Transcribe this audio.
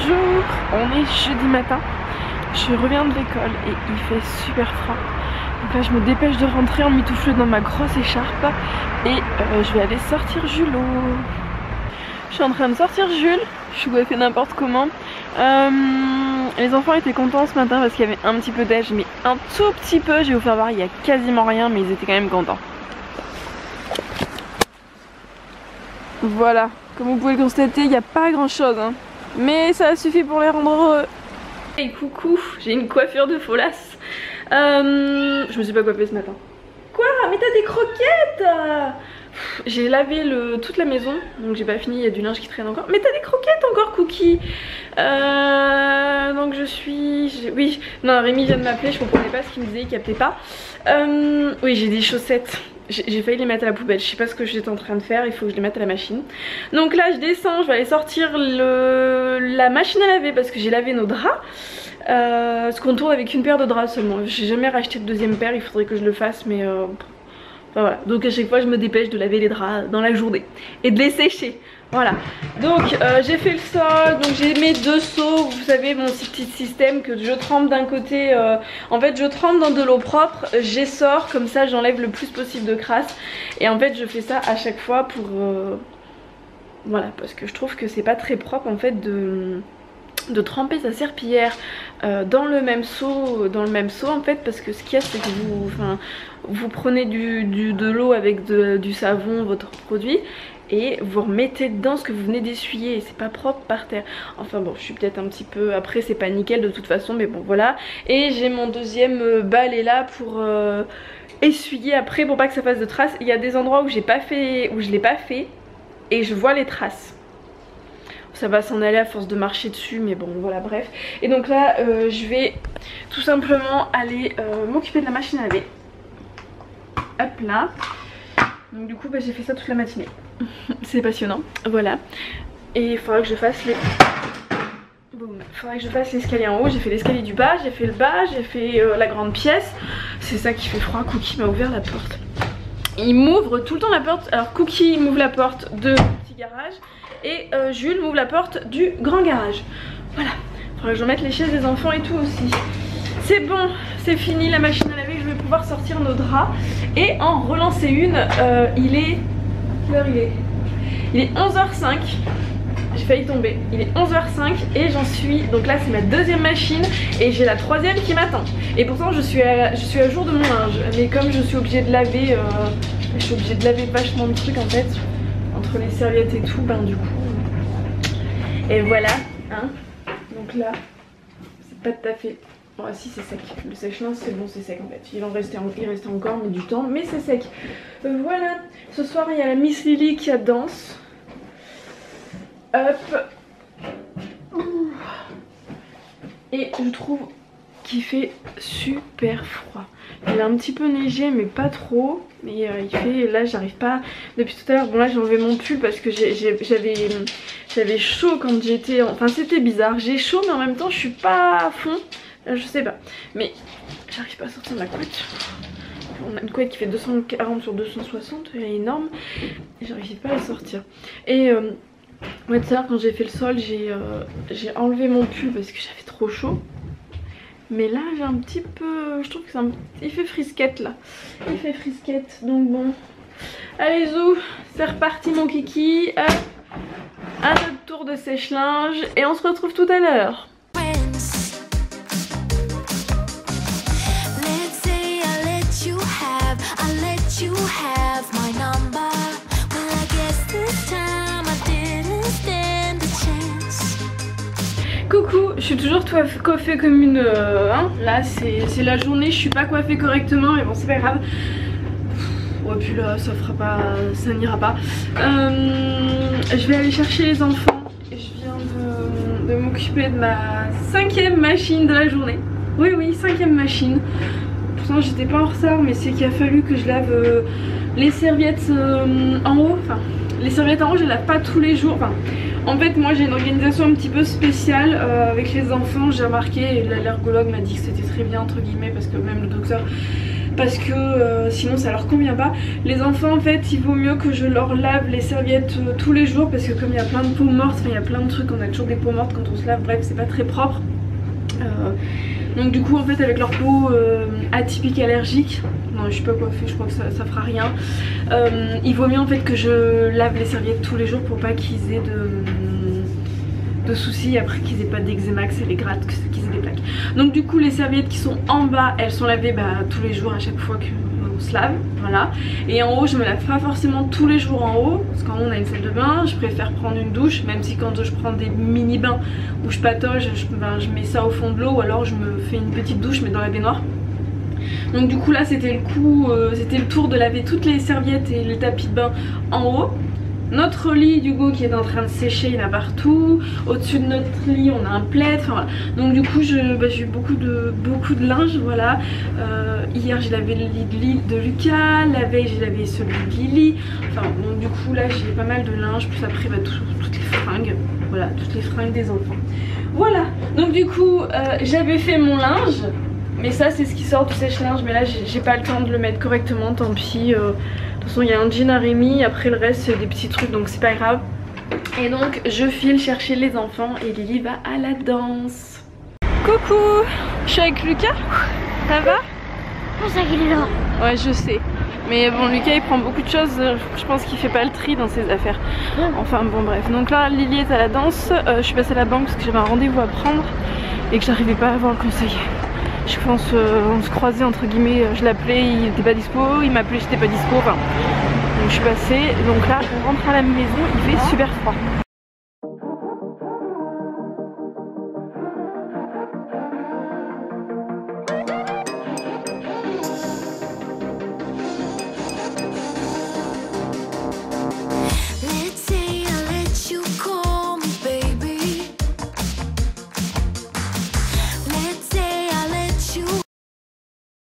Bonjour, on est jeudi matin, je reviens de l'école et il fait super froid. Donc là je me dépêche de rentrer en mitoufleux dans ma grosse écharpe et je vais aller sortir Julot. Je suis en train de sortir Jules, je suis coiffée n'importe comment. Les enfants étaient contents ce matin parce qu'il y avait un petit peu d'âge, mais un tout petit peu, je vais vous faire voir, il y a quasiment rien mais ils étaient quand même contents. Voilà, comme vous pouvez le constater, il n'y a pas grand chose hein. Mais ça suffit pour les rendre heureux. Et coucou, j'ai une coiffure de folasse. Je me suis pas coiffée ce matin. Quoi? Mais t'as des croquettes? J'ai lavé toute la maison, donc j'ai pas fini, il y a du linge qui traîne encore. Mais t'as des croquettes encore, Cookie? Donc oui, non, Rémi vient de m'appeler, je comprenais pas ce qu'il me disait, il captait pas. Oui, j'ai des chaussettes. J'ai failli les mettre à la poubelle, je sais pas ce que j'étais en train de faire, il faut que je les mette à la machine. Donc là je descends, je vais aller sortir la machine à laver parce que j'ai lavé nos draps. Parce qu'on tourne avec une paire de draps seulement, j'ai jamais racheté de deuxième paire, il faudrait que je le fasse mais... Enfin, voilà, donc à chaque fois je me dépêche de laver les draps dans la journée et de les sécher. Voilà, donc j'ai fait le sol, donc j'ai mes deux seaux, vous savez mon petit système que je trempe d'un côté, en fait je trempe dans de l'eau propre, j'essore, comme ça j'enlève le plus possible de crasse. Et en fait je fais ça à chaque fois pour, voilà, parce que je trouve que c'est pas très propre en fait de tremper sa serpillière dans le même seau en fait, parce que ce qu'il y a c'est que vous prenez de l'eau avec du savon, votre produit, et vous remettez dedans ce que vous venez d'essuyer et c'est pas propre par terre. Enfin bon, je suis peut-être un petit peu, après c'est pas nickel de toute façon, mais bon voilà. Et j'ai mon deuxième balai là pour essuyer après, pour pas que ça fasse de traces. Il y a des endroits où je l'ai pas fait et je vois les traces. Ça va s'en aller à force de marcher dessus, mais bon voilà, bref. Et donc là je vais tout simplement aller m'occuper de la machine à laver. Hop là. Donc du coup bah, j'ai fait ça toute la matinée. C'est passionnant, voilà. Et il faudra que je fasse l'escalier en haut. J'ai fait l'escalier du bas, j'ai fait le bas, j'ai fait la grande pièce. C'est ça qui fait froid. Cookie m'a ouvert la porte. Il m'ouvre tout le temps la porte. Alors Cookie m'ouvre la porte de petit garage et Jules m'ouvre la porte du grand garage. Voilà, il faudra que je mette les chaises des enfants et tout aussi. C'est bon, c'est fini la machine à laver, je vais pouvoir sortir nos draps et en relancer une. Il est... Quelle heure il est? Il est 11h05. J'ai failli tomber. Il est 11h05 et j'en suis... Donc là c'est ma deuxième machine et j'ai la troisième qui m'attend. Et pourtant je suis à jour de mon linge. Mais comme je suis obligée de laver... je suis obligée de laver vachement de trucs en fait. Entre les serviettes et tout, ben du coup... Et voilà, hein. Donc là, c'est pas tout à fait... Bon, si c'est sec, le sèche-linge c'est bon, c'est sec en fait. Il restait encore mais du temps, mais c'est sec. Voilà, ce soir il y a la Miss Lily qui danse. Hop. Et je trouve qu'il fait super froid. Il a un petit peu neigé mais pas trop. Mais il fait, là j'arrive pas, depuis tout à l'heure, bon là j'ai enlevé mon pull parce que j'avais chaud quand j'étais, enfin c'était bizarre. J'ai chaud mais en même temps je suis pas à fond. Je sais pas, mais j'arrive pas à sortir de la couette. On a une couette qui fait 240 sur 260, elle est énorme. Et j'arrive pas à la sortir. Et ouais, tout à l'heure quand j'ai fait le sol, j'ai enlevé mon pull parce que j'avais trop chaud. Mais là j'ai un petit peu, je trouve que il fait frisquette là. Il fait frisquette, donc bon. Allez zou, c'est reparti mon kiki. Hop, un autre tour de sèche-linge et on se retrouve tout à l'heure. Coucou, je suis toujours coiffée comme une... hein, là c'est la journée, je suis pas coiffée correctement mais bon c'est pas grave. Ouais puis là ça fera pas, ça n'ira pas. Je vais aller chercher les enfants et je viens de m'occuper de ma 5e machine de la journée. Oui oui, 5e machine. Pourtant j'étais pas en retard mais c'est qu'il a fallu que je lave les serviettes en haut. Enfin les serviettes en haut je les lave pas tous les jours. Enfin En fait moi j'ai une organisation un petit peu spéciale avec les enfants, j'ai remarqué, et l'allergologue m'a dit que c'était très bien entre guillemets parce que même le docteur, parce que sinon ça leur convient pas. Les enfants en fait il vaut mieux que je leur lave les serviettes tous les jours parce que comme il y a plein de peaux mortes, enfin il y a plein de trucs, on a toujours des peaux mortes quand on se lave, bref c'est pas très propre. Donc du coup en fait avec leur peau atypique allergique, non je suis pas coiffée, je crois que ça fera rien, il vaut mieux en fait que je lave les serviettes tous les jours pour pas qu'ils aient de soucis après, qu'ils aient pas d'eczéma, que c'est les grattes, qu'ils aient des plaques. Donc du coup les serviettes qui sont en bas elles sont lavées tous les jours à chaque fois qu'on se lave, voilà. Et en haut je me lave pas forcément tous les jours en haut parce qu'en haut on a une salle de bain, je préfère prendre une douche, même si quand je prends des mini bains où je patauge, je mets ça au fond de l'eau ou alors je me fais une petite douche mais dans la baignoire. Donc du coup là c'était le tour de laver toutes les serviettes et les tapis de bain en haut. Notre lit d'Hugo qui est en train de sécher, il y en a partout. Au-dessus de notre lit on a un plaid, enfin voilà. Donc du coup j'ai eu beaucoup de linge, voilà. Hier j'ai lavé le lit de Lucas, la veille j'ai lavé celui de Lily. Enfin donc du coup là j'ai pas mal de linge, plus après toutes les fringues. Voilà, toutes les fringues des enfants. Voilà, donc du coup j'avais fait mon linge. Mais ça c'est ce qui sort du sèche-linge, mais là j'ai pas le temps de le mettre correctement, tant pis. De toute façon il y a un jean à Rémi, après le reste c'est des petits trucs donc c'est pas grave. Et donc je file chercher les enfants et Lily va à la danse. Coucou, je suis avec Lucas. Ça va? Oh ça qu'il est là. Ouais je sais. Mais bon Lucas il prend beaucoup de choses, je pense qu'il fait pas le tri dans ses affaires. Enfin bon bref, donc là Lily est à la danse, je suis passée à la banque parce que j'avais un rendez-vous à prendre et que j'arrivais pas à avoir le conseiller. Je pense on se croisait entre guillemets, je l'appelais, il était pas dispo, il m'appelait, j'étais pas dispo, enfin. Donc je suis passée, donc là on rentre à la maison, il fait super froid.